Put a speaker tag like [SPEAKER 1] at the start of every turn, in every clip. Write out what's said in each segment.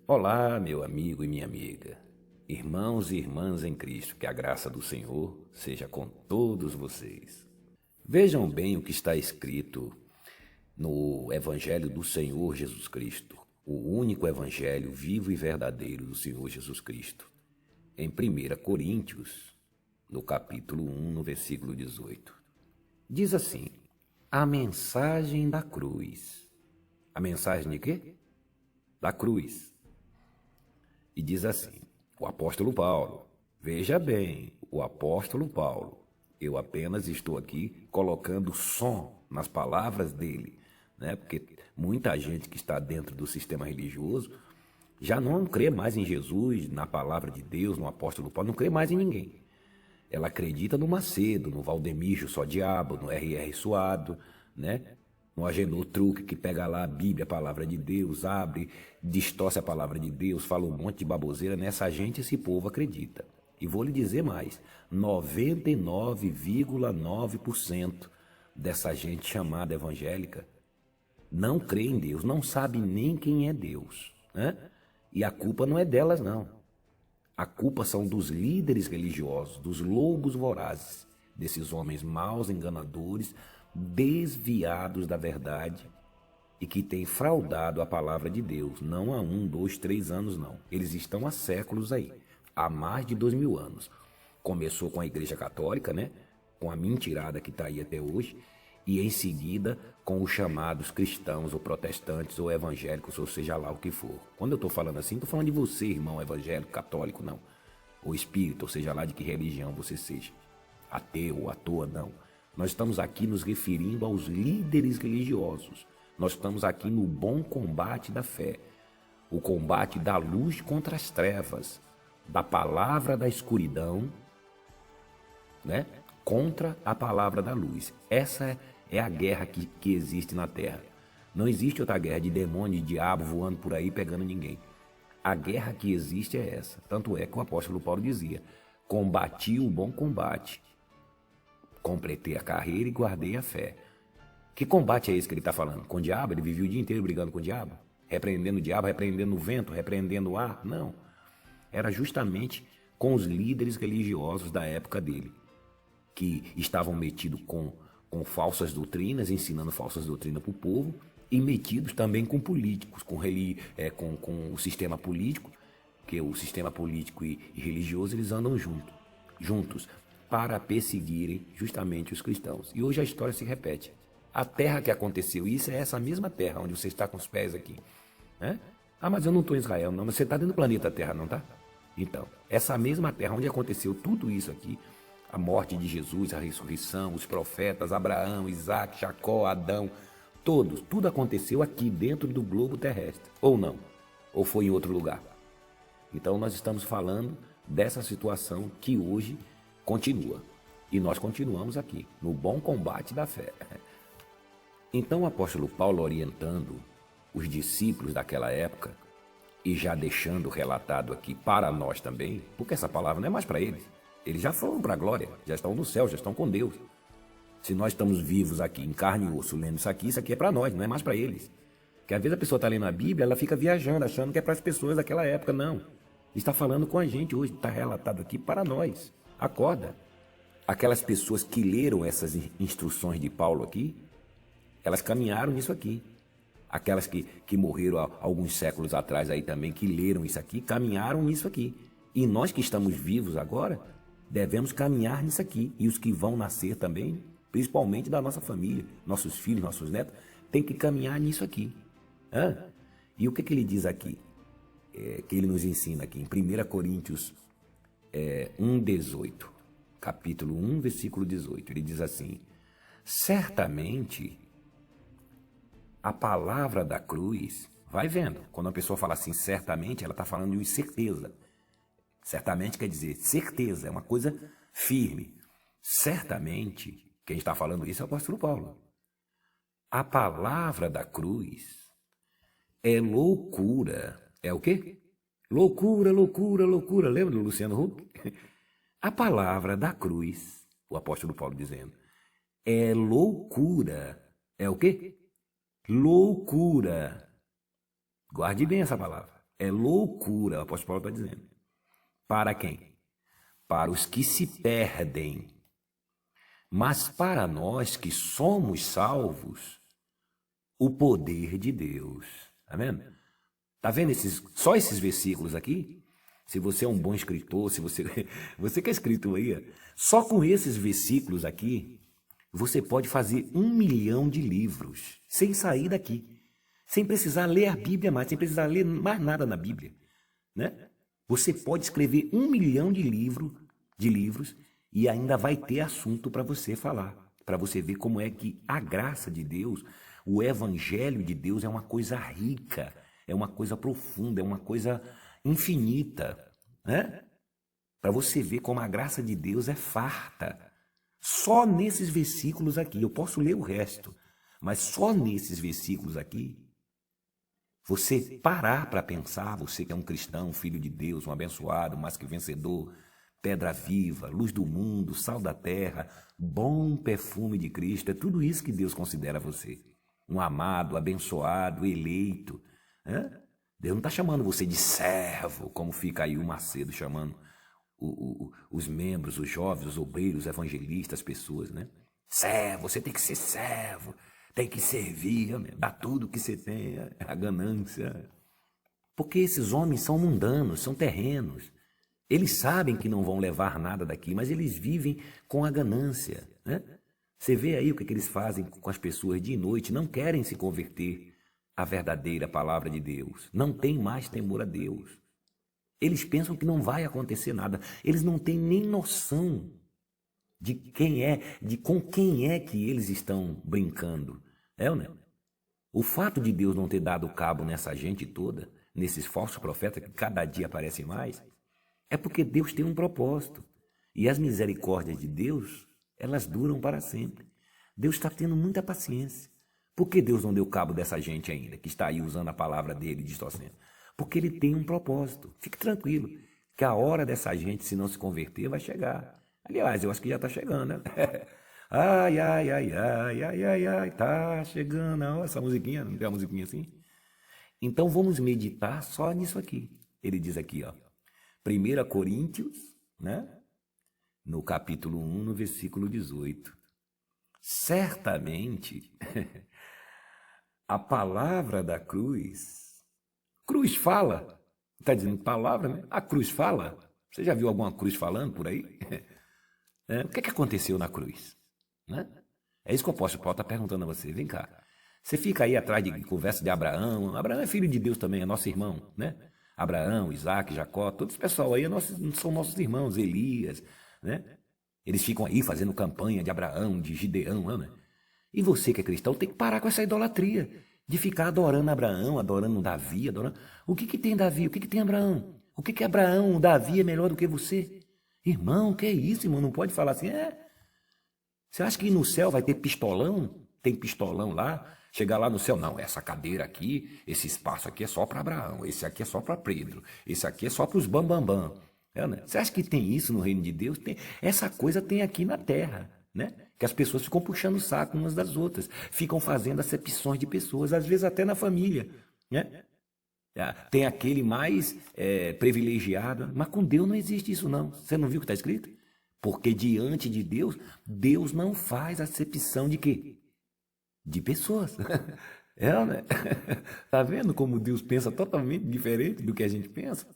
[SPEAKER 1] Olá, meu amigo e minha amiga, irmãos e irmãs em Cristo, que a graça do Senhor seja com todos vocês. Vejam bem o que está escrito no Evangelho do Senhor Jesus Cristo, o único Evangelho vivo e verdadeiro do Senhor Jesus Cristo, em 1 Coríntios, no capítulo 1, no versículo 18. Diz assim: a mensagem da cruz. A mensagem de quê? Da cruz. E diz assim, o apóstolo Paulo, veja bem, o apóstolo Paulo, eu apenas estou aqui colocando som nas palavras dele, né? Porque muita gente que está dentro do sistema religioso já não crê mais em Jesus, na palavra de Deus, no apóstolo Paulo, não crê mais em ninguém. Ela acredita no Macedo, no Valdemiro Só Diabo, no R.R. Suado, né? No Agenor Truque, que pega lá a Bíblia, a palavra de Deus, abre, distorce a palavra de Deus, fala um monte de baboseira. Nessa gente esse povo acredita. E vou lhe dizer mais, 99,9% dessa gente chamada evangélica não crê em Deus, não sabe nem quem é Deus, né? E a culpa não é delas, não. A culpa são dos líderes religiosos, dos lobos vorazes, desses homens maus, enganadores, desviados da verdade e que têm fraudado a palavra de Deus, não há 1, 2, 3 anos não. Eles estão há séculos aí, há mais de 2000 anos. Começou com a Igreja Católica, né? Com a mentirada que está aí até hoje, e em seguida com os chamados cristãos ou protestantes ou evangélicos, ou seja lá o que for. Quando eu estou falando assim, estou falando de você, irmão evangélico, católico, não. Ou espírita, ou seja lá de que religião você seja. Ateu ou à toa, não. Nós estamos aqui nos referindo aos líderes religiosos. Nós estamos aqui no bom combate da fé. O combate da luz contra as trevas, da palavra da escuridão, né? Contra a palavra da luz. Essa é a guerra que existe na Terra. Não existe outra guerra de demônio e diabo voando por aí pegando ninguém. A guerra que existe é essa. Tanto é que o apóstolo Paulo dizia: combati o bom combate, completei a carreira e guardei a fé. Que combate é esse que ele está falando? Com o diabo? Ele vivia o dia inteiro brigando com o diabo? Repreendendo o diabo, repreendendo o vento, repreendendo o ar? Não. Era justamente com os líderes religiosos da época dele, que estavam metidos com falsas doutrinas, ensinando falsas doutrinas para o povo, e metidos também com políticos, com o sistema político, que o sistema político e religioso eles andam juntos, para perseguirem justamente os cristãos. E hoje a história se repete. A terra que aconteceu isso é essa mesma terra onde você está com os pés aqui, né? Ah, mas eu não estou em Israel, não. Mas você está dentro do planeta Terra, não está? Então, essa mesma terra onde aconteceu tudo isso aqui, a morte de Jesus, a ressurreição, os profetas, Abraão, Isaac, Jacó, Adão, tudo aconteceu aqui dentro do globo terrestre, ou não? Ou foi em outro lugar? Então nós estamos falando dessa situação que hoje continua. E nós continuamos aqui, no bom combate da fé. Então o apóstolo Paulo, orientando os discípulos daquela época, e já deixando relatado aqui para nós também, porque essa palavra não é mais para eles. Eles já foram para a glória, já estão no céu, já estão com Deus. Se nós estamos vivos aqui, em carne e osso, lendo isso aqui é para nós, não é mais para eles. Porque às vezes a pessoa está lendo a Bíblia, ela fica viajando, achando que é para as pessoas daquela época. Não. Está falando com a gente hoje, está relatado aqui para nós. Acorda. Aquelas pessoas que leram essas instruções de Paulo aqui, elas caminharam nisso aqui. Aquelas que morreram há alguns séculos atrás aí também, que leram isso aqui, caminharam nisso aqui. E nós que estamos vivos agora, devemos caminhar nisso aqui. E os que vão nascer também, principalmente da nossa família, nossos filhos, nossos netos, tem que caminhar nisso aqui. E o que ele diz aqui? Que ele nos ensina aqui em 1 Coríntios 1,18. Capítulo 1, versículo 18. Ele diz assim: certamente a palavra da cruz, vai vendo, quando a pessoa fala assim, certamente, ela está falando de certeza. Certamente quer dizer certeza, é uma coisa firme. Certamente, quem está falando isso é o apóstolo Paulo. A palavra da cruz é loucura. É o quê? Loucura, loucura, loucura. Lembra do Luciano Huck? A palavra da cruz, o apóstolo Paulo dizendo, é loucura. É o quê? Loucura. Guarde bem essa palavra. É loucura, o apóstolo Paulo está dizendo. Para quem? Para os que se perdem. Mas para nós que somos salvos, o poder de Deus. Está vendo? Está vendo só esses versículos aqui? Se você é um bom escritor, se você que é escritor aí, só com esses versículos aqui, você pode fazer 1 milhão de livros, sem sair daqui, sem precisar ler a Bíblia mais, sem precisar ler mais nada na Bíblia, né? Você pode escrever 1 milhão de livros e ainda vai ter assunto para você falar, para você ver como é que a graça de Deus, o evangelho de Deus é uma coisa rica, é uma coisa profunda, é uma coisa infinita, né? Para você ver como a graça de Deus é farta. Só nesses versículos aqui, eu posso ler o resto, mas só nesses versículos aqui, você parar para pensar, você que é um cristão, filho de Deus, um abençoado, mais que vencedor, pedra viva, luz do mundo, sal da terra, bom perfume de Cristo, é tudo isso que Deus considera você. Um amado, abençoado, eleito. Né? Deus não está chamando você de servo, como fica aí o Macedo chamando os membros, os jovens, os obreiros, os evangelistas, as pessoas, né? Servo, você tem que ser servo, tem que servir, dá tudo que você tem, a ganância. Porque esses homens são mundanos, são terrenos. Eles sabem que não vão levar nada daqui, mas eles vivem com a ganância, né? Você vê aí o que eles fazem com as pessoas dia e noite, não querem se converter à verdadeira palavra de Deus, não tem mais temor a Deus. Eles pensam que não vai acontecer nada, eles não têm nem noção de com quem é que eles estão brincando. É ou não? O fato de Deus não ter dado cabo nessa gente toda, nesses falsos profetas que cada dia aparecem mais, é porque Deus tem um propósito. E as misericórdias de Deus, elas duram para sempre. Deus está tendo muita paciência. Por que Deus não deu cabo dessa gente ainda, que está aí usando a palavra dele distorcendo? Porque ele tem um propósito. Fique tranquilo, que a hora dessa gente, se não se converter, vai chegar. Aliás, eu acho que já está chegando, né? Ai, ai, ai, ai, ai, ai, ai, tá chegando. Olha essa musiquinha, não tem uma musiquinha assim? Então vamos meditar só nisso aqui. Ele diz aqui, ó, 1 Coríntios, né? No capítulo 1, no versículo 18. Certamente, a palavra da cruz fala. Está dizendo palavra, né? A cruz fala. Você já viu alguma cruz falando por aí? O que aconteceu na cruz? Né? É isso que o apóstolo Paulo está perguntando a você. Vem cá. Você fica aí atrás de conversa de Abraão. Abraão é filho de Deus também, é nosso irmão, né? Abraão, Isaac, Jacó, todo esse pessoal aí são nossos irmãos, Elias, né? Eles ficam aí fazendo campanha de Abraão, de Gideão, né? E você que é cristão tem que parar com essa idolatria de ficar adorando Abraão, adorando Davi, adorando... O que tem Davi? O que tem Abraão? O que Abraão, Davi é melhor do que você? Irmão, que é isso, irmão? Não pode falar assim, Você acha que no céu vai ter pistolão? Tem pistolão lá? Chegar lá no céu, não, essa cadeira aqui, esse espaço aqui é só para Abraão, esse aqui é só para Pedro, esse aqui é só para os bambambam. Né? Você acha que tem isso no reino de Deus? Tem. Essa coisa tem aqui na terra, né? Que as pessoas ficam puxando o saco umas das outras, ficam fazendo acepções de pessoas, às vezes até na família, né? Tem aquele mais privilegiado, mas com Deus não existe isso não. Você não viu o que está escrito? Porque diante de Deus, Deus não faz acepção de quê? De pessoas. Né? Tá vendo como Deus pensa totalmente diferente do que a gente pensa?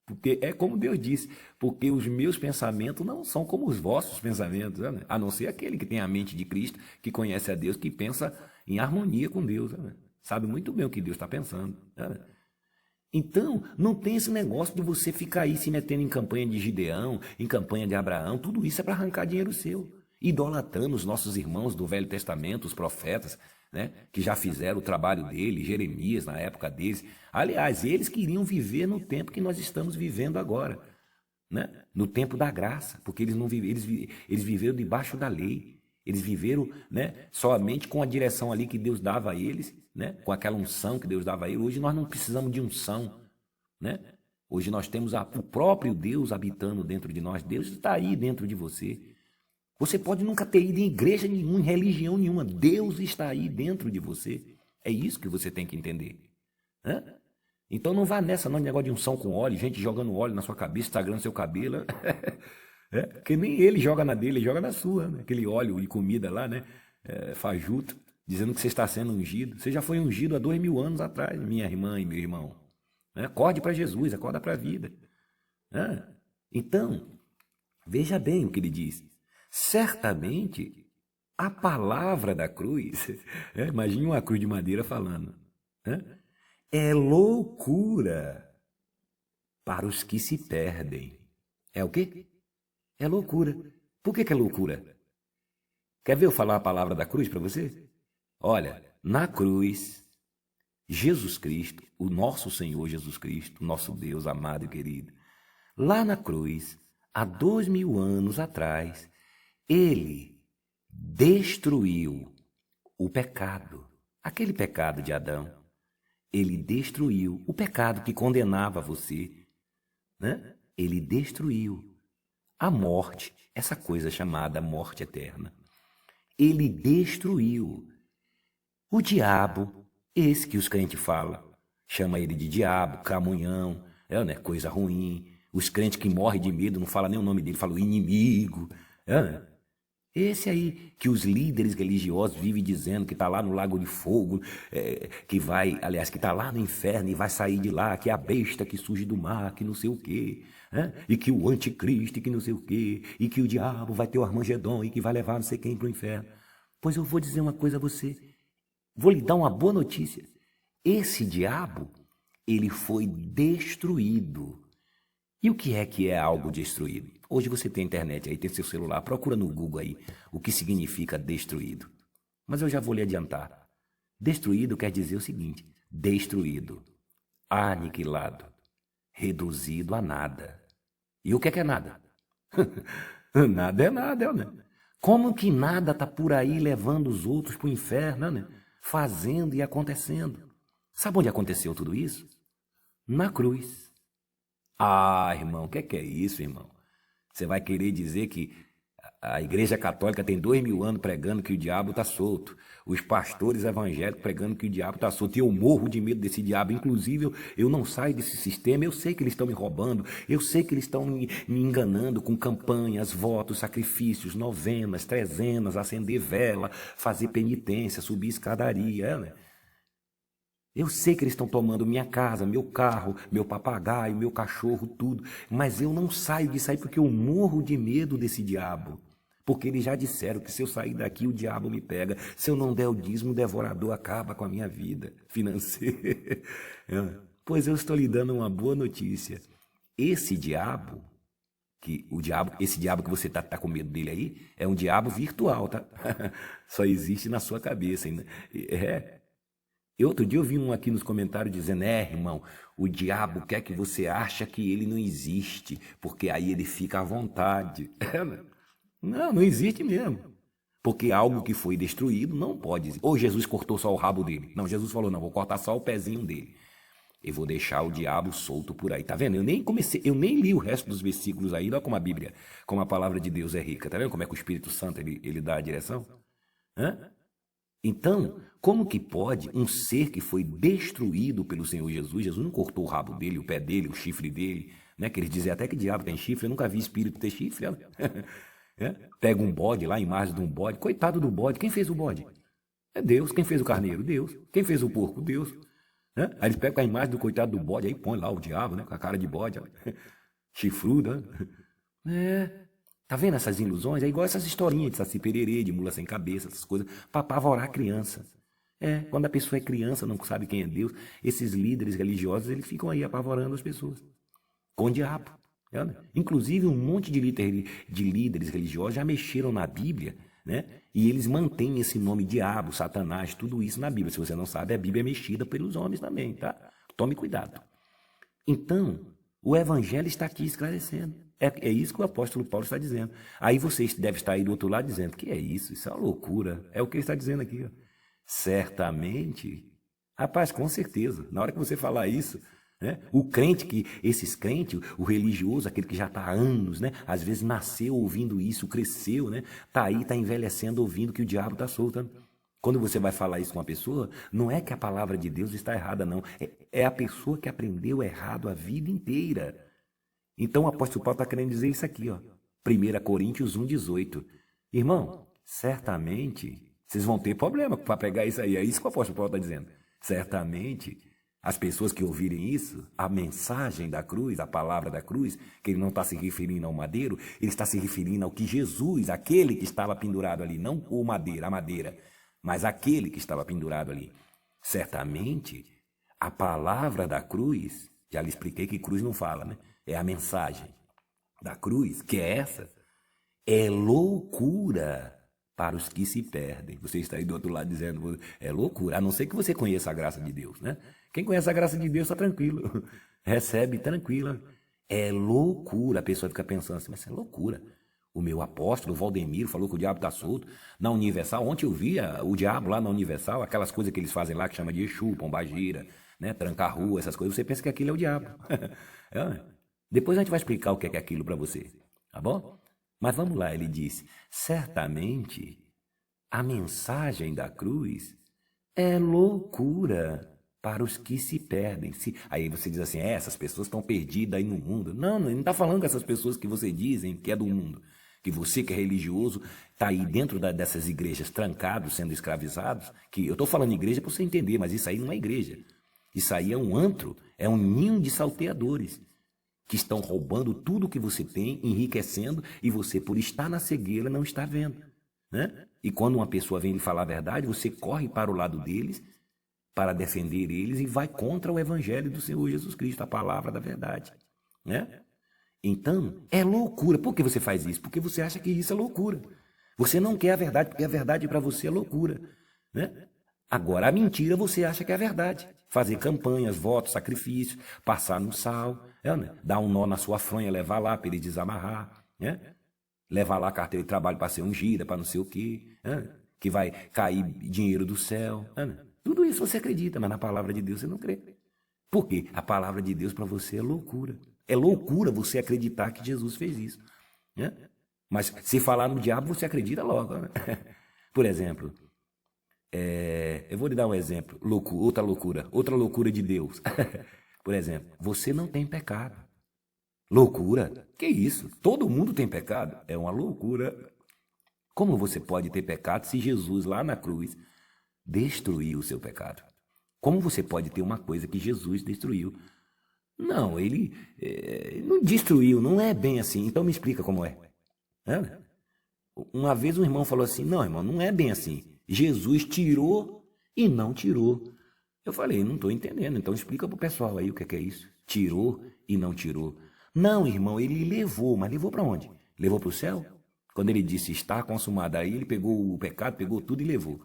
[SPEAKER 1] Porque é como Deus disse, porque os meus pensamentos não são como os vossos pensamentos, né? A não ser aquele que tem a mente de Cristo, que conhece a Deus, que pensa em harmonia com Deus, né? Sabe muito bem o que Deus está pensando. Né? Então, não tem esse negócio de você ficar aí se metendo em campanha de Gideão, em campanha de Abraão, tudo isso é para arrancar dinheiro seu. Idolatrando os nossos irmãos do Velho Testamento, os profetas, né, que já fizeram o trabalho dele, Jeremias na época deles. Aliás, eles queriam viver no tempo que nós estamos vivendo agora, né? No tempo da graça, porque eles não eles viveram debaixo da lei. Eles viveram, né, somente com a direção ali que Deus dava a eles, né, com aquela unção que Deus dava a eles. Hoje nós não precisamos de unção, né? Hoje nós temos o próprio Deus habitando dentro de nós. Deus está aí dentro de você. Você pode nunca ter ido em igreja nenhuma, em religião nenhuma. Deus está aí dentro de você. É isso que você tem que entender. Né? Então não vá nessa, não, de negócio de unção com óleo, gente jogando óleo na sua cabeça, estragando seu cabelo. gente jogando óleo na sua cabeça, estragando seu cabelo. Porque nem ele joga na dele, ele joga na sua, né? Aquele óleo e comida lá, né? Fajuto, dizendo que você está sendo ungido. Você já foi ungido há 2000 anos atrás, minha irmã e meu irmão. Acorde para Jesus, acorda para a vida. Então, veja bem o que ele diz. Certamente, a palavra da cruz, imagine uma cruz de madeira falando, é loucura para os que se perdem. É o quê? É loucura. Por que é loucura? Quer ver eu falar a palavra da cruz para você? Olha, na cruz, Jesus Cristo, o nosso Senhor Jesus Cristo, nosso Deus amado e querido, lá na cruz, há 2000 anos atrás, ele destruiu o pecado, aquele pecado de Adão. Ele destruiu o pecado que condenava você, Ele destruiu a morte, essa coisa chamada morte eterna. Ele destruiu o diabo, esse que os crentes falam, chama ele de diabo, camunhão, coisa ruim. Os crentes que morrem de medo não falam nem o nome dele, falam o inimigo. Esse aí que os líderes religiosos vivem dizendo que está lá no lago de fogo, que está lá no inferno e vai sair de lá, que é a besta que surge do mar, que não sei o quê, e que o anticristo, que não sei o quê, e que o diabo vai ter o Armagedon e que vai levar não sei quem para o inferno. Pois eu vou dizer uma coisa a você, vou lhe dar uma boa notícia. Esse diabo, ele foi destruído. E o que é algo destruído? Hoje você tem internet aí, tem seu celular, procura no Google aí o que significa destruído. Mas eu já vou lhe adiantar. Destruído quer dizer o seguinte: destruído, aniquilado, reduzido a nada. E o que é nada? Nada é nada, né? Como que nada está por aí levando os outros para o inferno, né? Fazendo e acontecendo. Sabe onde aconteceu tudo isso? Na cruz. Ah, irmão, o que é isso, irmão? Você vai querer dizer que a Igreja Católica tem 2000 anos pregando que o diabo está solto. Os pastores evangélicos pregando que o diabo está solto. E eu morro de medo desse diabo. Inclusive, eu não saio desse sistema. Eu sei que eles estão me roubando. Eu sei que eles estão me enganando com campanhas, votos, sacrifícios, novenas, trezenas, acender vela, fazer penitência, subir escadaria, né? Eu sei que eles estão tomando minha casa, meu carro, meu papagaio, meu cachorro, tudo. Mas eu não saio disso aí porque eu morro de medo desse diabo. Porque eles já disseram que se eu sair daqui o diabo me pega. Se eu não der o dízimo, o devorador acaba com a minha vida financeira. Pois eu estou lhe dando uma boa notícia. Esse diabo que você está com medo dele aí, é um diabo virtual, tá? Só existe na sua cabeça. E outro dia eu vi um aqui nos comentários dizendo, irmão, o diabo quer que você acha que ele não existe, porque aí ele fica à vontade. Não existe mesmo. Porque algo que foi destruído não pode existir. Ou Jesus cortou só o rabo dele. Não, Jesus falou, não, vou cortar só o pezinho dele. E vou deixar o diabo solto por aí. Tá vendo? Eu nem li o resto dos versículos aí, olha como a Bíblia, como a palavra de Deus é rica. Tá vendo como é que o Espírito Santo ele dá a direção? Então, como que pode um ser que foi destruído pelo Senhor Jesus, Jesus não cortou o rabo dele, o pé dele, o chifre dele, né? Que eles dizem até que diabo tem chifre, eu nunca vi espírito ter chifre. Pega um bode lá, a imagem de um bode, coitado do bode, quem fez o bode? É Deus. Quem fez o carneiro? Deus. Quem fez o porco? Deus. Aí eles pegam a imagem do coitado do bode, aí põe lá o diabo, né? Com a cara de bode, chifruda. Tá vendo essas ilusões? É igual essas historinhas de Saci Pererê, de mula sem cabeça, essas coisas, para apavorar a criança. Quando a pessoa é criança, não sabe quem é Deus, esses líderes religiosos, eles ficam aí apavorando as pessoas. Com o diabo. Inclusive, um monte de líderes religiosos já mexeram na Bíblia, né? E eles mantêm esse nome diabo, Satanás, tudo isso na Bíblia. Se você não sabe, a Bíblia é mexida pelos homens também, tá? Tome cuidado. Então, o Evangelho está aqui esclarecendo. É isso que o apóstolo Paulo está dizendo. Aí você deve estar aí do outro lado dizendo, que é isso? Isso é uma loucura. É o que ele está dizendo aqui. Certamente. Rapaz, com certeza. Na hora que você falar isso, o crente, esses crentes, o religioso, aquele que já está há anos, né? Às vezes nasceu ouvindo isso, cresceu, né? Está aí, está envelhecendo ouvindo que o diabo está solto. Quando você vai falar isso com uma pessoa, não é que a palavra de Deus está errada, não. É a pessoa que aprendeu errado a vida inteira. Então o apóstolo Paulo está querendo dizer isso aqui, ó. 1 Coríntios 1,18. Irmão, certamente vocês vão ter problema para pegar isso aí. É isso que o apóstolo Paulo está dizendo. Certamente as pessoas que ouvirem isso, a mensagem da cruz, a palavra da cruz, que ele não está se referindo ao madeiro, ele está se referindo ao que Jesus, aquele que estava pendurado ali, não o madeira, a madeira, mas aquele que estava pendurado ali. Certamente a palavra da cruz, já lhe expliquei que cruz não fala, né? É a mensagem da cruz, que é essa, é loucura para os que se perdem. Você está aí do outro lado dizendo, é loucura, a não ser que você conheça a graça de Deus, né? Quem conhece a graça de Deus está tranquilo, recebe tranquila. É loucura, a pessoa fica pensando assim, mas isso é loucura. O meu apóstolo, o Valdemiro, falou que o diabo está solto. Na Universal, ontem eu via o diabo lá na Universal, aquelas coisas que eles fazem lá, que chama de Exu, pombagira, né? Trancar a rua, essas coisas, você pensa que aquilo é o diabo. Depois a gente vai explicar o que é aquilo para você, tá bom? Mas vamos lá, ele diz, certamente a mensagem da cruz é loucura para os que se perdem. Aí você diz assim, essas pessoas estão perdidas aí no mundo. Não, ele não está falando com essas pessoas que você dizem que é do mundo. Que você que é religioso está aí dentro dessas igrejas trancados, sendo escravizados. Que eu estou falando igreja para você entender, mas isso aí não é igreja. Isso aí é um antro, é um ninho de salteadores que estão roubando tudo que você tem, enriquecendo, e você, por estar na cegueira, não está vendo, né? E quando uma pessoa vem lhe falar a verdade, você corre para o lado deles, para defender eles, e vai contra o evangelho do Senhor Jesus Cristo, a palavra da verdade, né? Então, é loucura. Por que você faz isso? Porque você acha que isso é loucura. Você não quer a verdade, porque a verdade para você é loucura, né? Agora, a mentira você acha que é a verdade. Fazer campanhas, votos, sacrifícios, passar no sal, né? Dar um nó na sua fronha, levar lá para ele desamarrar, né? Levar lá a carteira de trabalho para ser ungida, para não sei o quê, né? Que vai cair dinheiro do céu. Né? Tudo isso você acredita, mas na palavra de Deus você não crê. Por quê? A palavra de Deus para você é loucura. É loucura você acreditar que Jesus fez isso, né? Mas se falar no diabo, você acredita logo, né? Por exemplo, eu vou lhe dar um exemplo, outra loucura de Deus. Por exemplo, você não tem pecado. Loucura? Que isso? Todo mundo tem pecado? É uma loucura. Como você pode ter pecado se Jesus lá na cruz destruiu o seu pecado? Como você pode ter uma coisa que Jesus destruiu? Não, ele não destruiu, não é bem assim. Então me explica como é. Uma vez um irmão falou assim, não, irmão, não é bem assim. Jesus tirou e não tirou. Eu falei, não estou entendendo, então explica para o pessoal aí o que é isso. Tirou e não tirou. Não, irmão, ele levou, mas levou para onde? Levou para o céu? Quando ele disse está consumado, aí ele pegou o pecado, pegou tudo e levou.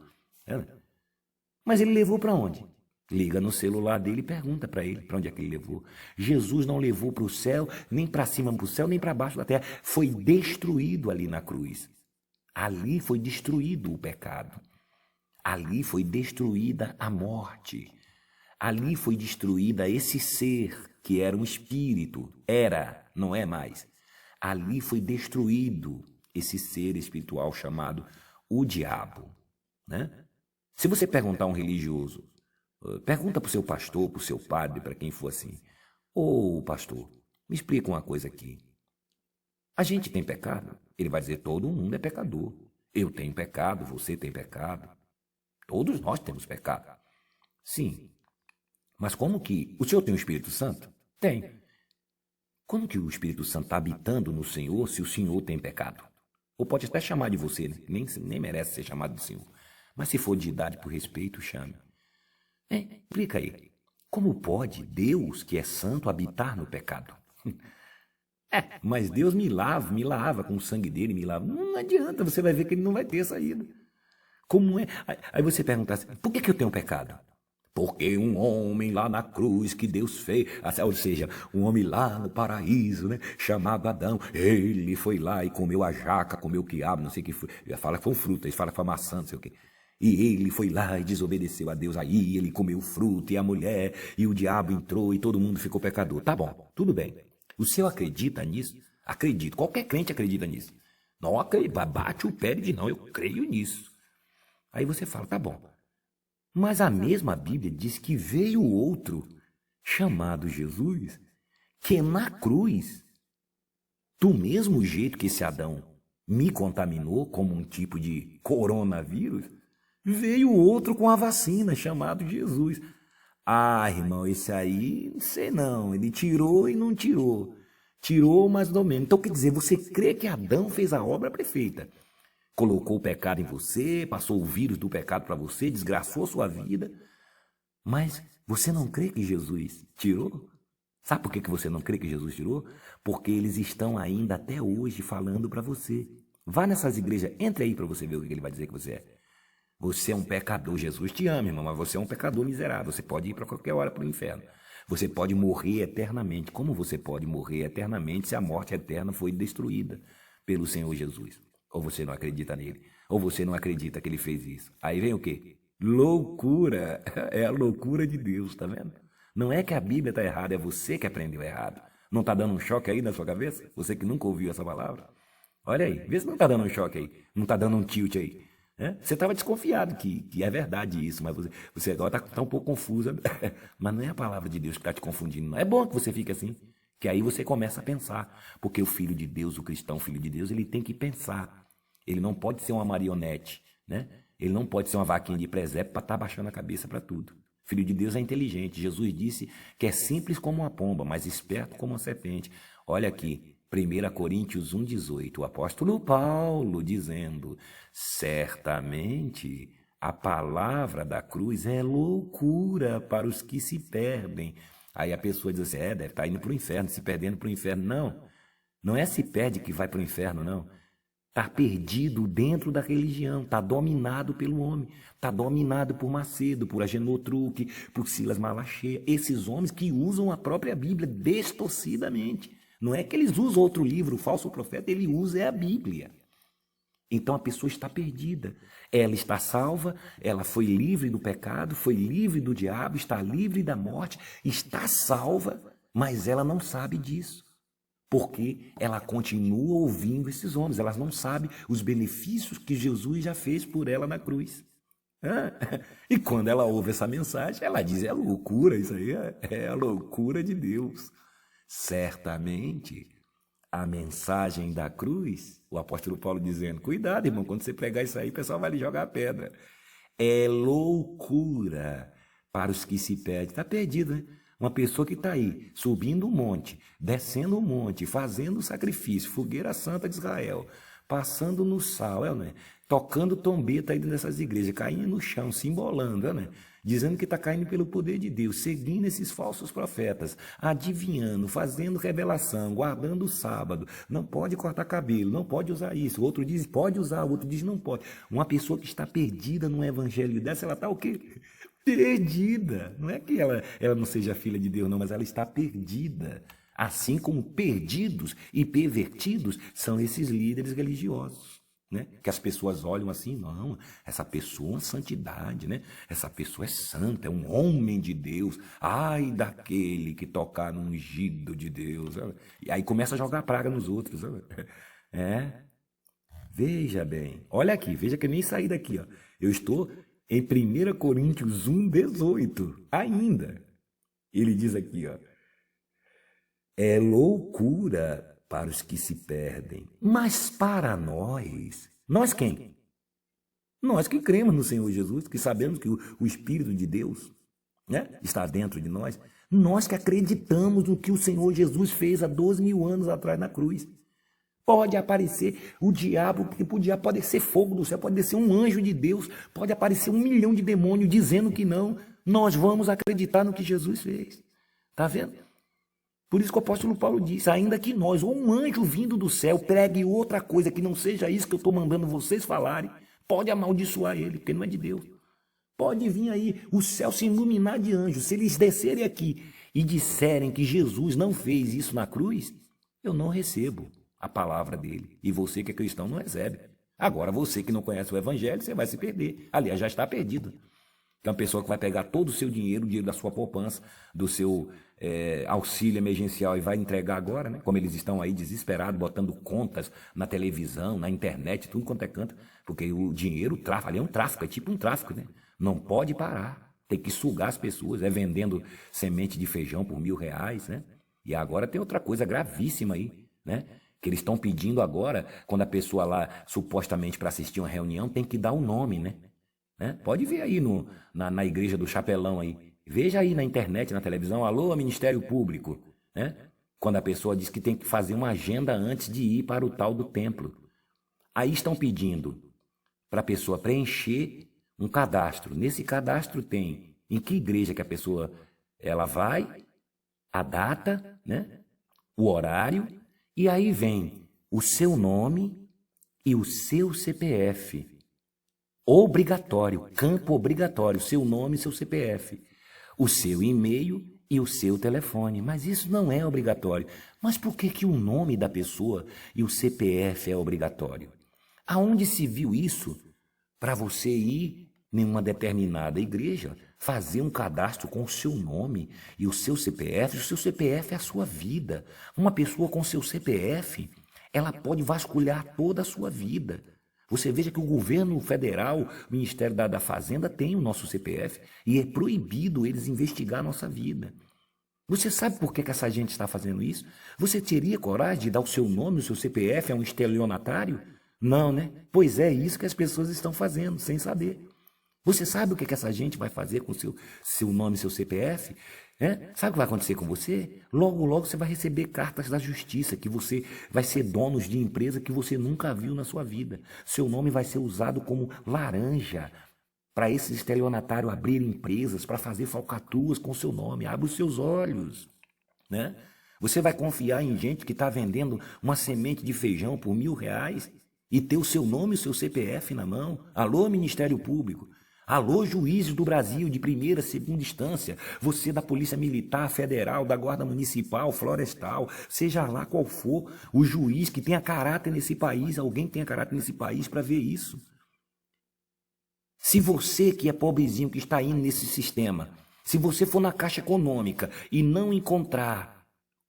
[SPEAKER 1] Mas ele levou para onde? Liga no celular dele e pergunta para ele para onde é que ele levou. Jesus não levou para o céu, nem para cima para o céu, nem para baixo da terra. Foi destruído ali na cruz. Ali foi destruído o pecado. Ali foi destruída a morte. Ali foi destruída esse ser que era um espírito. Era, não é mais. Ali foi destruído esse ser espiritual chamado o diabo, né? Se você perguntar a um religioso, pergunta para o seu pastor, para o seu padre, para quem for assim, ô pastor, me explica uma coisa aqui. A gente tem pecado? Ele vai dizer, todo mundo é pecador. Eu tenho pecado, você tem pecado. Todos nós temos pecado. Sim. Mas como que... O senhor tem o Espírito Santo? Tem. Como que o Espírito Santo está habitando no Senhor se o senhor tem pecado? Ou pode até chamar de você, né? Nem merece ser chamado de senhor. Mas se for de idade por respeito, chame. Explica aí. Como pode Deus, que é santo, habitar no pecado? Mas Deus me lava com o sangue dele, me lava. Não adianta, você vai ver que ele não vai ter saída. Como é? Aí você pergunta assim, por que eu tenho pecado? Porque um homem lá na cruz que Deus fez, ou seja, um homem lá no paraíso, né, chamado Adão, ele foi lá e comeu a jaca, comeu o quiabo, não sei o que foi. Ele fala que foi um fruto, ele fala que foi maçã, não sei o que. E ele foi lá e desobedeceu a Deus, aí ele comeu o fruto e a mulher, e o diabo entrou e todo mundo ficou pecador. Tá bom, tudo bem. O senhor acredita nisso? Acredito. Qualquer crente acredita nisso. Não acredita, bate o pé e diz, não, eu creio nisso. Aí você fala, tá bom. Mas a mesma Bíblia diz que veio outro, chamado Jesus, que na cruz, do mesmo jeito que esse Adão me contaminou como um tipo de coronavírus, veio outro com a vacina, chamado Jesus. Ah, irmão, esse aí, não sei não, ele tirou e não tirou. Tirou mais ou menos. Então, quer dizer, você crê que Adão fez a obra perfeita. Colocou o pecado em você, passou o vírus do pecado para você, desgraçou sua vida. Mas você não crê que Jesus tirou? Sabe por que você não crê que Jesus tirou? Porque eles estão ainda até hoje falando para você. Vá nessas igrejas, entre aí para você ver o que ele vai dizer que você é. Você é um pecador, Jesus te ama, irmão, mas você é um pecador miserável. Você pode ir para qualquer hora para o inferno. Você pode morrer eternamente. Como você pode morrer eternamente se a morte eterna foi destruída pelo Senhor Jesus? Ou você não acredita nele, ou você não acredita que ele fez isso. Aí vem o quê? Loucura. É a loucura de Deus, tá vendo? Não é que a Bíblia está errada, é você que aprendeu errado. Não está dando um choque aí na sua cabeça? Você que nunca ouviu essa palavra? Olha aí, vê se não está dando um choque aí, não está dando um tilt aí. Você estava desconfiado que é verdade isso, mas você agora está um pouco confusa. Mas não é a palavra de Deus que está te confundindo. Não é bom que você fique assim, que aí você começa a pensar. Porque o filho de Deus, o cristão filho de Deus, ele tem que pensar. Ele não pode ser uma marionete, né? Ele não pode ser uma vaquinha de presépio para estar baixando a cabeça para tudo. Filho de Deus é inteligente. Jesus disse que é simples como uma pomba, mas esperto como uma serpente. Olha aqui, 1 Coríntios 1,18, o apóstolo Paulo dizendo, certamente a palavra da cruz é loucura para os que se perdem. Aí a pessoa diz assim, deve estar indo para o inferno, se perdendo para o inferno. Não, não é se perde que vai para o inferno, não. Está perdido dentro da religião, está dominado pelo homem, está dominado por Macedo, por Agenor Truque, por Silas Malacheia, esses homens que usam a própria Bíblia distorcidamente. Não é que eles usam outro livro, o falso profeta, ele usa a Bíblia. Então a pessoa está perdida. Ela está salva, ela foi livre do pecado, foi livre do diabo, está livre da morte, está salva, mas ela não sabe disso. Porque ela continua ouvindo esses homens, ela não sabe os benefícios que Jesus já fez por ela na cruz. E quando ela ouve essa mensagem, ela diz, é loucura, isso aí é a loucura de Deus. Certamente, a mensagem da cruz, o apóstolo Paulo dizendo, cuidado, irmão, quando você pregar isso aí, o pessoal vai lhe jogar pedra. É loucura para os que se perdem. Está perdido, né? Uma pessoa que está aí, subindo um monte, descendo um monte, fazendo sacrifício, fogueira santa de Israel, passando no sal, né? Tocando trombeta aí nessas igrejas, caindo no chão, se embolando, né? Dizendo que está caindo pelo poder de Deus, seguindo esses falsos profetas, adivinhando, fazendo revelação, guardando o sábado, não pode cortar cabelo, não pode usar isso, o outro diz pode usar, o outro diz não pode. Uma pessoa que está perdida no evangelho dessa, ela está o quê? Perdida. Não é que ela não seja filha de Deus, não, mas ela está perdida. Assim como perdidos e pervertidos são esses líderes religiosos, né? Que as pessoas olham assim, não, essa pessoa é uma santidade, né? Essa pessoa é santa, é um homem de Deus. Ai daquele que tocar no ungido de Deus. E aí começa a jogar praga nos outros. Veja bem, olha aqui, veja que eu nem saí daqui, ó. Eu estou em 1 Coríntios 1,18, ainda. Ele diz aqui, ó, é loucura para os que se perdem, mas para nós quem? Nós que cremos no Senhor Jesus, que sabemos que o Espírito de Deus, né, está dentro de nós que acreditamos no que o Senhor Jesus fez há 12.000 anos atrás na cruz. Pode aparecer o diabo, que pode ser fogo do céu, pode ser um anjo de Deus, pode aparecer 1 milhão de demônios dizendo que não. Nós vamos acreditar no que Jesus fez. Está vendo? Por isso que o apóstolo Paulo disse, ainda que nós, ou um anjo vindo do céu, pregue outra coisa que não seja isso que eu estou mandando vocês falarem, pode amaldiçoar ele, porque não é de Deus. Pode vir aí o céu se iluminar de anjos. Se eles descerem aqui e disserem que Jesus não fez isso na cruz, eu não recebo a palavra dele. E você que é cristão não recebe. Agora, você que não conhece o evangelho, você vai se perder. Aliás, já está perdido. Que é uma pessoa que vai pegar todo o seu dinheiro, o dinheiro da sua poupança, do seu auxílio emergencial e vai entregar agora, né? Como eles estão aí desesperados, botando contas na televisão, na internet, tudo quanto é canto, porque o dinheiro, o tráfico, ali é um tráfico, é tipo um tráfico, né? Não pode parar, tem que sugar as pessoas, vendendo semente de feijão por R$ 1.000, né? E agora tem outra coisa gravíssima aí, né? Que eles estão pedindo agora, quando a pessoa lá, supostamente para assistir uma reunião, tem que dar o nome, né? Pode ver aí na igreja do Chapelão aí. Veja aí na internet, na televisão, alô, Ministério Público, né? Quando a pessoa diz que tem que fazer uma agenda antes de ir para o tal do templo. Aí estão pedindo para a pessoa preencher um cadastro. Nesse cadastro tem em que igreja que a pessoa ela vai, a data, né? O horário, e aí vem o seu nome e o seu CPF. Obrigatório, campo obrigatório, seu nome e seu CPF. O seu e-mail e o seu telefone. Mas isso não é obrigatório. Mas por que o nome da pessoa e o CPF é obrigatório? Aonde se viu isso para você ir em uma determinada igreja, fazer um cadastro com o seu nome e o seu CPF? O seu CPF é a sua vida. Uma pessoa com seu CPF, ela pode vasculhar toda a sua vida. Você veja que o governo federal, o Ministério da Fazenda tem o nosso CPF e é proibido eles investigar a nossa vida. Você sabe por que essa gente está fazendo isso? Você teria coragem de dar o seu nome, o seu CPF a um estelionatário? Não, né? Pois é isso que as pessoas estão fazendo, sem saber. Você sabe o que essa gente vai fazer com o seu nome e seu CPF? Sabe o que vai acontecer com você? Logo, logo você vai receber cartas da justiça, que você vai ser dono de empresa que você nunca viu na sua vida. Seu nome vai ser usado como laranja para esses estelionatários abrirem empresas, para fazer falcatruas com seu nome. Abre os seus olhos, né? Você vai confiar em gente que está vendendo uma semente de feijão por R$ 1.000 e ter o seu nome e o seu CPF na mão? Alô, Ministério Público. Alô, juízes do Brasil de primeira, segunda instância, você da Polícia Militar Federal, da Guarda Municipal, Florestal, seja lá qual for o juiz que tenha caráter nesse país, alguém tenha caráter nesse país para ver isso. Se você que é pobrezinho, que está indo nesse sistema, se você for na Caixa Econômica e não encontrar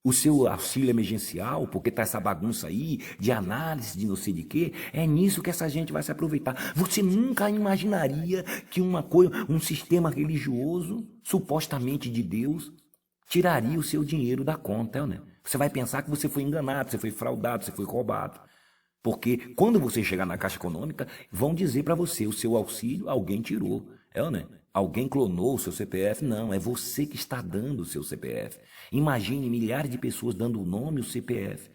[SPEAKER 1] o seu auxílio emergencial, porque está essa bagunça aí de análise de não sei de quê, é nisso que essa gente vai se aproveitar. Você nunca imaginaria que um sistema religioso, supostamente de Deus, tiraria o seu dinheiro da conta, né? Você vai pensar que você foi enganado, você foi fraudado, você foi roubado. Porque quando você chegar na Caixa Econômica, vão dizer para você, o seu auxílio alguém tirou, né? Alguém clonou o seu CPF? Não, é você que está dando o seu CPF. Imagine milhares de pessoas dando o nome e o CPF.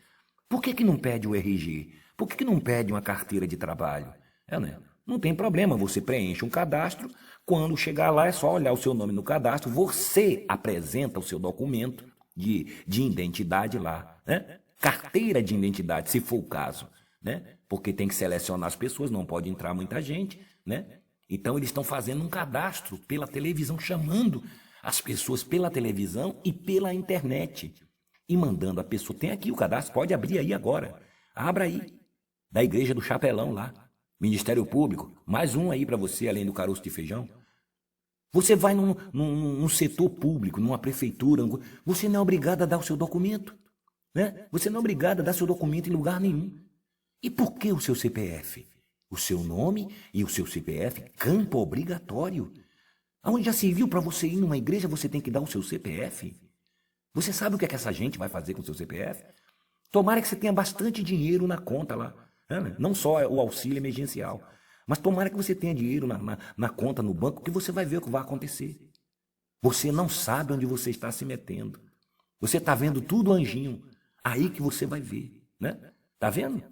[SPEAKER 1] Por que não pede o RG? Por que não pede uma carteira de trabalho? Né? Não tem problema, você preenche um cadastro, quando chegar lá é só olhar o seu nome no cadastro, você apresenta o seu documento de identidade lá, né? Carteira de identidade, se for o caso, né? Porque tem que selecionar as pessoas, não pode entrar muita gente, né? Então eles estão fazendo um cadastro pela televisão, chamando as pessoas pela televisão e pela internet e mandando a pessoa. Tem aqui o cadastro, pode abrir aí agora. Abra aí, da Igreja do Chapelão lá, Ministério Público, mais um aí para você, além do caroço de feijão. Você vai num setor público, numa prefeitura, você não é obrigado a dar o seu documento, né? Você não é obrigado a dar seu documento em lugar nenhum. E por que o seu CPF? O seu nome e o seu CPF, campo obrigatório. Aonde já se viu para você ir numa igreja, você tem que dar o seu CPF? Você sabe o que essa gente vai fazer com o seu CPF? Tomara que você tenha bastante dinheiro na conta lá. Né? Não só o auxílio emergencial, mas tomara que você tenha dinheiro na conta, no banco, que você vai ver o que vai acontecer. Você não sabe onde você está se metendo. Você está vendo tudo anjinho. Aí que você vai ver. Né? Tá vendo?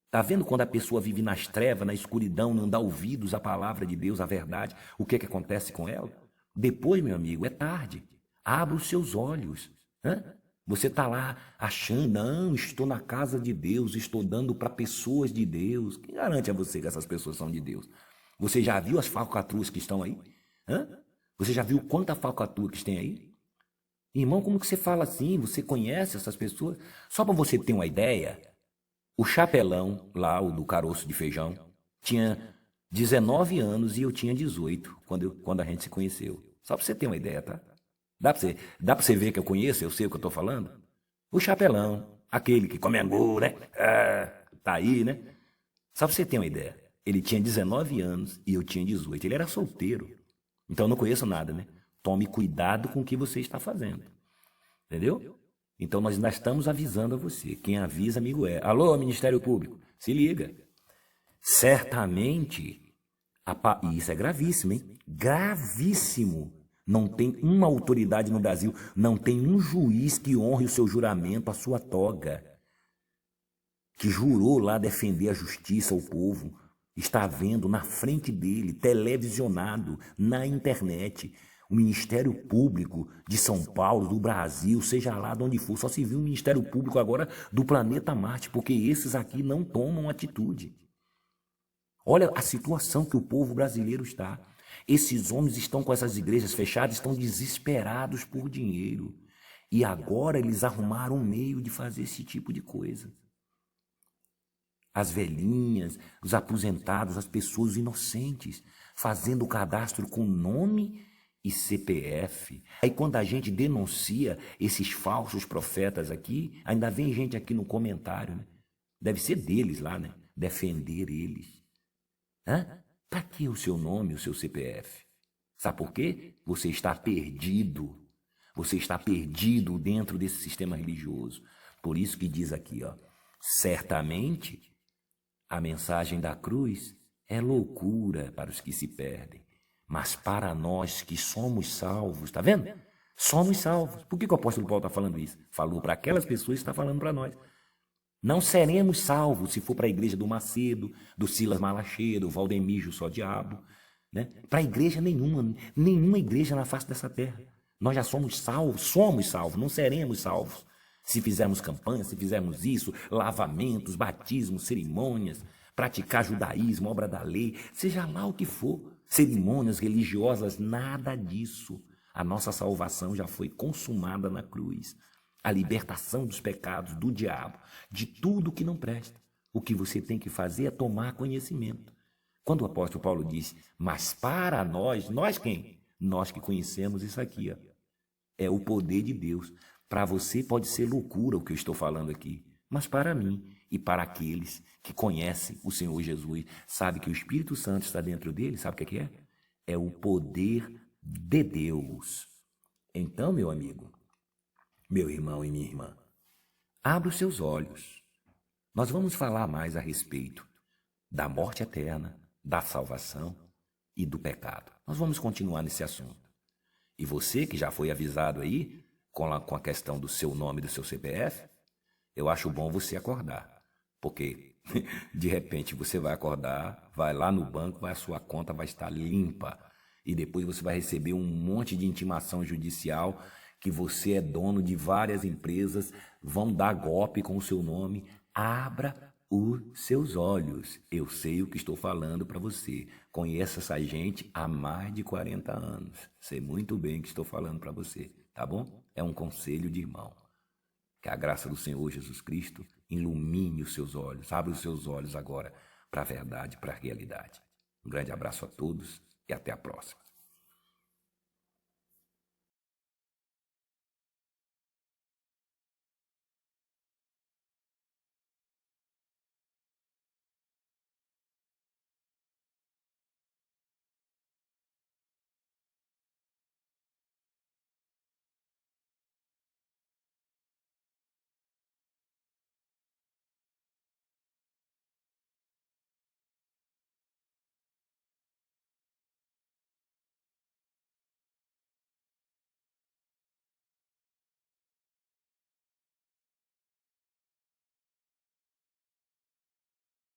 [SPEAKER 1] Está vendo quando a pessoa vive nas trevas, na escuridão, não dá ouvidos à palavra de Deus, à verdade, o que acontece com ela? Depois, meu amigo, é tarde. Abra os seus olhos. Você está lá achando, não, estou na casa de Deus, estou dando para pessoas de Deus. Quem garante a você que essas pessoas são de Deus? Você já viu as falcatruas que estão aí? Você já viu quanta falcatrua que tem aí? Irmão, como que você fala assim? Você conhece essas pessoas? Só para você ter uma ideia, o Chapelão, lá, o do caroço de feijão, tinha 19 anos e eu tinha 18 quando a gente se conheceu. Só para você ter uma ideia, tá? Dá pra você ver que eu conheço, eu sei o que eu tô falando? O chapelão, aquele que come angu, né? Tá aí, né? Só pra você ter uma ideia. Ele tinha 19 anos e eu tinha 18. Ele era solteiro. Então eu não conheço nada, né? Tome cuidado com o que você está fazendo. Entendeu? Então nós ainda estamos avisando a você. Quem avisa, amigo é. Alô, Ministério Público, se liga. Certamente, e isso é gravíssimo, hein? Gravíssimo. Não tem uma autoridade no Brasil, não tem um juiz que honre o seu juramento, a sua toga, que jurou lá defender a justiça ao povo, está vendo na frente dele, televisionado, na internet, o Ministério Público de São Paulo, do Brasil, seja lá de onde for, só se viu o Ministério Público agora do planeta Marte, porque esses aqui não tomam atitude. Olha a situação que o povo brasileiro está. Esses homens estão com essas igrejas fechadas, estão desesperados por dinheiro. E agora eles arrumaram um meio de fazer esse tipo de coisa. As velhinhas, os aposentados, as pessoas inocentes, fazendo o cadastro com nome e CPF. Aí quando a gente denuncia esses falsos profetas aqui, ainda vem gente aqui no comentário, né? Deve ser deles lá, né? Defender eles. Para que o seu nome, o seu CPF? Sabe por quê? Você está perdido. Você está perdido dentro desse sistema religioso. Por isso que diz aqui, ó, certamente a mensagem da cruz é loucura para os que se perdem, mas para nós que somos salvos, tá vendo? Somos salvos. Por que o apóstolo Paulo está falando isso? Falou para aquelas pessoas e está falando para nós. Não seremos salvos se for para a igreja do Macedo, do Silas Malacheiro, do Valdemir Só Diabo, né? Para a igreja nenhuma igreja na face dessa terra. Nós já somos salvos, não seremos salvos. Se fizermos campanha, se fizermos isso, lavamentos, batismos, cerimônias, praticar judaísmo, obra da lei, seja lá o que for, cerimônias religiosas, nada disso. A nossa salvação já foi consumada na cruz. A libertação dos pecados, do diabo, de tudo que não presta. O que você tem que fazer é tomar conhecimento. Quando o apóstolo Paulo diz, mas para nós quem? Nós que conhecemos isso aqui, ó, é o poder de Deus. Para você pode ser loucura o que eu estou falando aqui, mas para mim e para aqueles que conhecem o Senhor Jesus, sabe que o Espírito Santo está dentro dele, sabe o que é? É o poder de Deus. Então, meu amigo, meu irmão e minha irmã, abra os seus olhos. Nós vamos falar mais a respeito da morte eterna, da salvação e do pecado. Nós vamos continuar nesse assunto. E você que já foi avisado aí com a questão do seu nome e do seu CPF, eu acho bom você acordar. Porque, de repente, você vai acordar, vai lá no banco, a sua conta vai estar limpa. E depois você vai receber um monte de intimação judicial que você é dono de várias empresas, vão dar golpe com o seu nome. Abra os seus olhos. Eu sei o que estou falando para você. Conheço essa gente há mais de 40 anos. Sei muito bem o que estou falando para você, tá bom? É um conselho de irmão. Que a graça do Senhor Jesus Cristo ilumine os seus olhos, abra os seus olhos agora para a verdade, para a realidade. Um grande abraço a todos e até a próxima.